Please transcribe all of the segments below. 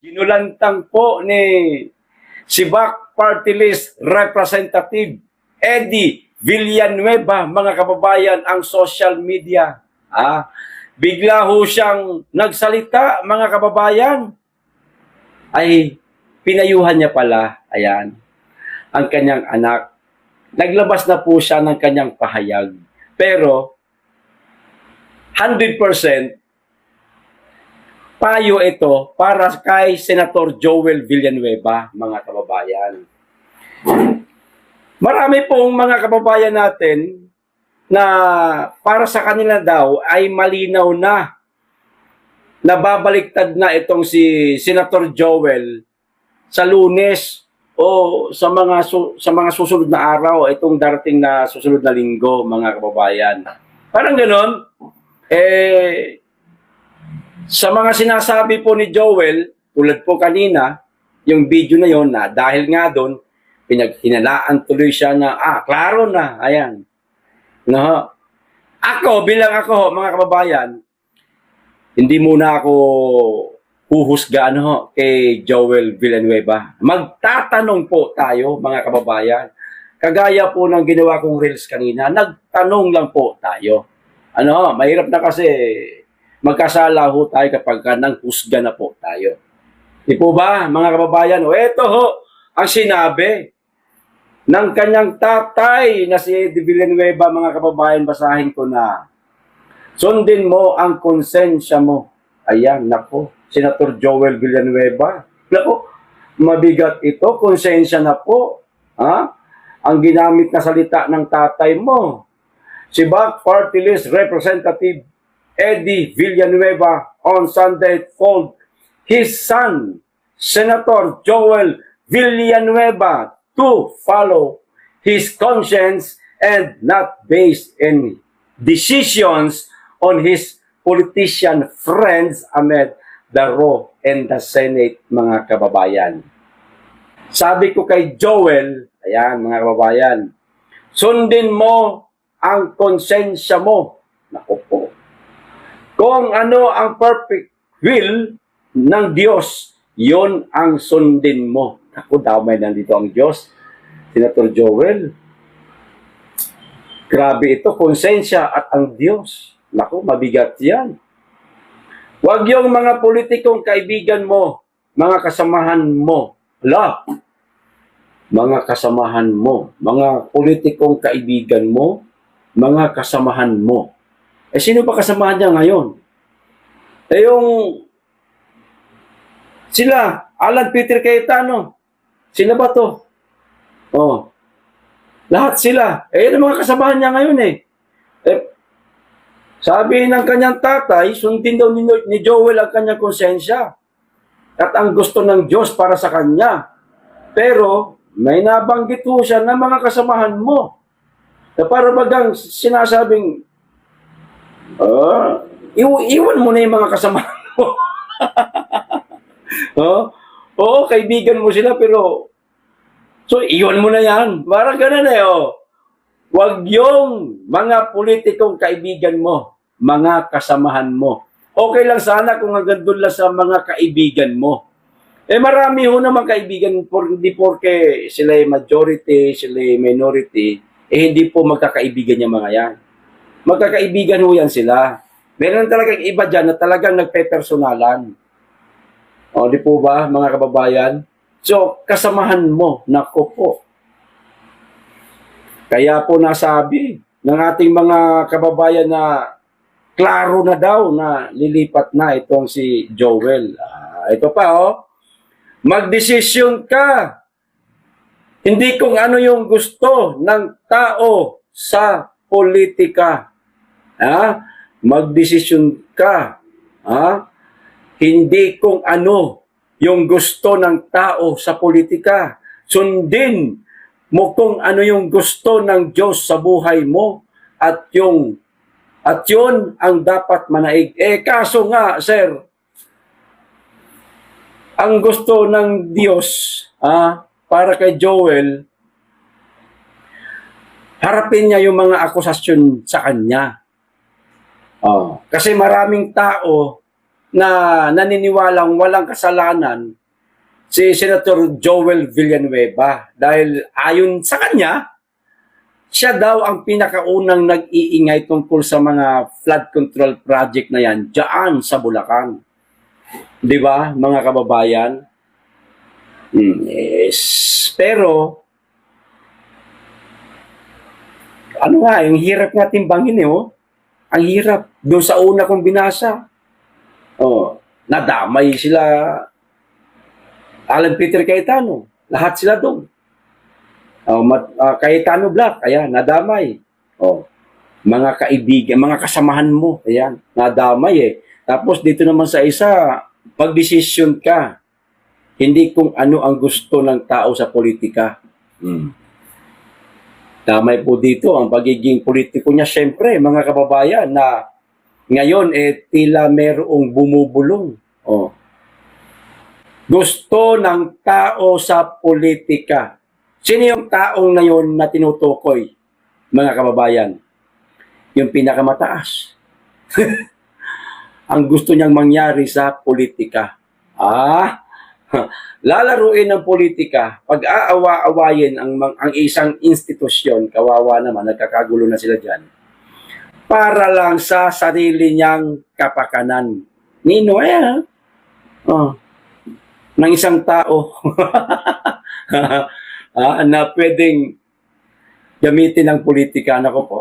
Ginulantang po ni Sibak Party List Representative Eddie Villanueva, mga kababayan, ang social media. Bigla ho siyang nagsalita, mga kababayan. Ay, pinayuhan niya pala, ayan, ang kanyang anak. Naglabas na po siya ng kanyang pahayag. Pero, 100% payo ito para kay Senator Joel Villanueva, mga kababayan. Marami pong mga kababayan natin na para sa kanila daw ay malinaw na nababaliktad na itong si Senator Joel sa Lunes o sa mga susunod na araw, itong darating na susunod na linggo, mga kababayan. Parang ganoon, sa mga sinasabi po ni Joel, tulad po kanina, yung video na yon na dahil nga doon, pinaghinalaan tuloy siya na, klaro na, ayan. No? Bilang ako, mga kababayan, hindi muna ako huhusga kay Joel Villanueva. Magtatanong po tayo, mga kababayan. Kagaya po ng ginawa kong reels kanina, nagtanong lang po tayo. Mahirap na kasi magkasala ho tayo kapag nang husga na po tayo. Di po ba, mga kababayan? Ito ho ang sinabi ng kanyang tatay na si Eddie Villanueva, mga kababayan. Basahin ko na. Sundin mo ang konsensya mo. Ayan, nako. Senator Joel Villanueva. Nako, mabigat ito. Konsensya na po. Ang ginamit na salita ng tatay mo. Si Sibak Party List Representative Eddie Villanueva on Sunday told his son, Senator Joel Villanueva, to follow his conscience and not based in decisions on his politician friends amid the row and the Senate, mga kababayan. Sabi ko kay Joel, ayan mga kababayan, sundin mo ang konsensya mo. Naku po. Kung ano ang perfect will ng Diyos, yon ang sundin mo. Naku, damay nandito ang Diyos. Senator Joel, grabe ito, konsensya at ang Diyos. Naku, mabigat yan. Huwag yung mga politikong kaibigan mo, mga kasamahan mo. Mga kasamahan mo, mga politikong kaibigan mo, mga kasamahan mo. Sino ba kasamahan niya ngayon? Yung sila, Alan Peter Cayetano. Sila ba to? Lahat sila. Yung mga kasamahan niya ngayon sabi ng kanyang tatay, sundin daw ni Joel ang kanyang konsensya. At ang gusto ng Diyos para sa kanya. Pero, may nabanggit po siya na mga kasamahan mo. Na para bagang sinasabing, iwan mo na yung mga kasamahan mo. Oo, kaibigan mo sila, pero so, iwan mo na yan. Parang ganun Huwag yung mga politikong kaibigan mo, mga kasamahan mo. Okay lang sana kung hanggang doon lang sa mga kaibigan mo. Marami ho naman kaibigan, hindi porke sila majority, sila minority, hindi po magkakaibigan yung mga yan. Magkakaibigan ho yan sila. Meron talagang iba dyan na talagang nagpe-personalan. Di po ba, mga kababayan? So, kasamahan mo, nako po. Kaya po nasabi ng ating mga kababayan na klaro na daw na lilipat na itong si Joel. Ito pa magdesisyon ka. Hindi kung ano yung gusto ng tao sa politika. Magdesisyon ka. Hindi kung ano yung gusto ng tao sa politika. Sundin mo kung ano yung gusto ng Diyos sa buhay mo at yun ang dapat manaig. Kaso nga, sir, ang gusto ng Diyos para kay Joel, harapin niya yung mga akusasyon sa kanya. Kasi maraming tao na naniniwalang walang kasalanan si Senator Joel Villanueva dahil ayon sa kanya, siya daw ang pinakaunang nag-iingay tungkol sa mga flood control project na yan dyan sa Bulacan. Di ba, mga kababayan? Yes. Pero, ano nga, yung hirap nga timbangin oh. Ang hirap. Doon sa una kong binasa, nadamay sila Alan Peter Cayetano. Lahat sila doon. Cayetano Black, ayan, nadamay. Mga kaibigan, mga kasamahan mo, ayan, nadamay eh. Tapos dito naman sa isa, pagdesisyon ka, hindi kung ano ang gusto ng tao sa politika. Damay po dito ang pagiging politiko niya. Siyempre, mga kababayan, na ngayon, tila merong bumubulong. Gusto ng tao sa politika. Sino yung taong na yun na tinutukoy, mga kababayan? Yung pinakamataas. Ang gusto niyang mangyari sa politika. Lalaruin ng politika, pag-aawa-awayin ang isang institusyon, kawawa naman, nagkakagulo na sila dyan, para lang sa sarili niyang kapakanan. Nino, ng isang tao na pwedeng gamitin ng politika. Nako po.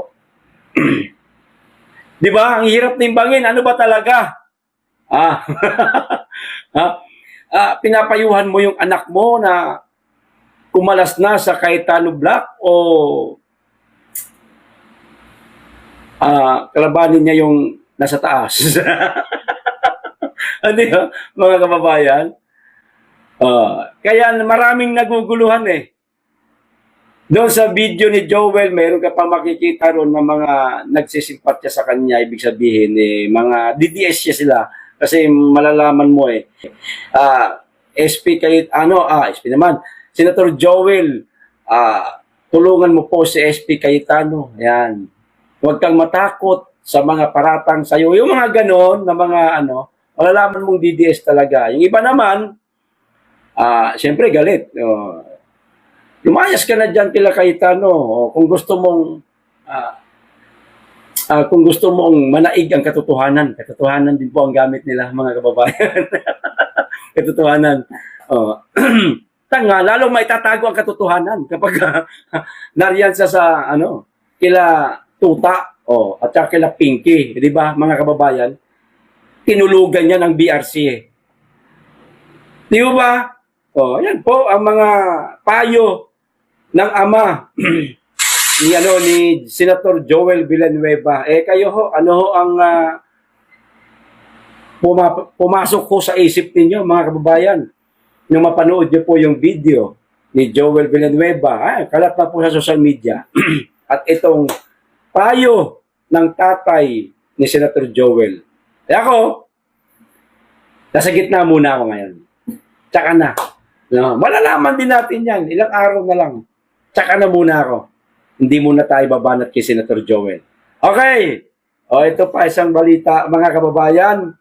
Di ba? Ang hirap timbangin. Ano ba talaga? Pinapayuhan mo yung anak mo na kumalas na sa Cayetano Black o kalabanin niya yung nasa taas. Ano yun, mga kababayan? Kaya maraming naguguluhan eh. Doon sa video ni Joel, mayroon ka pa makikita ron ng mga nagsisimpatya sa kanya. Ibig sabihin, mga DDS siya sila. Kasi malalaman mo SP SP naman. Senator Joel, tulungan mo po si SP Cayetano. Ayan. Huwag kang matakot sa mga paratang sa'yo. Yung mga ganon na mga malalaman mong DDS talaga. Yung iba naman, siyempre galit. Lumayas ka na dyan kila Cayetano. Kung gusto mong manaig ang katotohanan. Katotohanan din po ang gamit nila, mga kababayan. Katotohanan. Tanga, lalo maitatago ang katotohanan kapag nariyan sa kila Tuta at saka kila Pinky, di ba, mga kababayan? Tinulugan niya ng BRC Di ba? Yan po ang mga payo ng ama ni Senator Joel Villanueva. Kayo ho, ano ho ang pumasok ko sa isip ninyo, mga kababayan, nung mapanood nyo po yung video ni Joel Villanueva. Kalat na po sa social media. At itong payo ng tatay ni Senator Joel. Ako, nasa gitna muna ako ngayon. Tsaka na. Malalaman din natin yan. Ilang araw na lang. Tsaka na muna ako. Hindi muna tayo babanat kay Senator Joel. Okay. Ito pa isang balita, mga kababayan.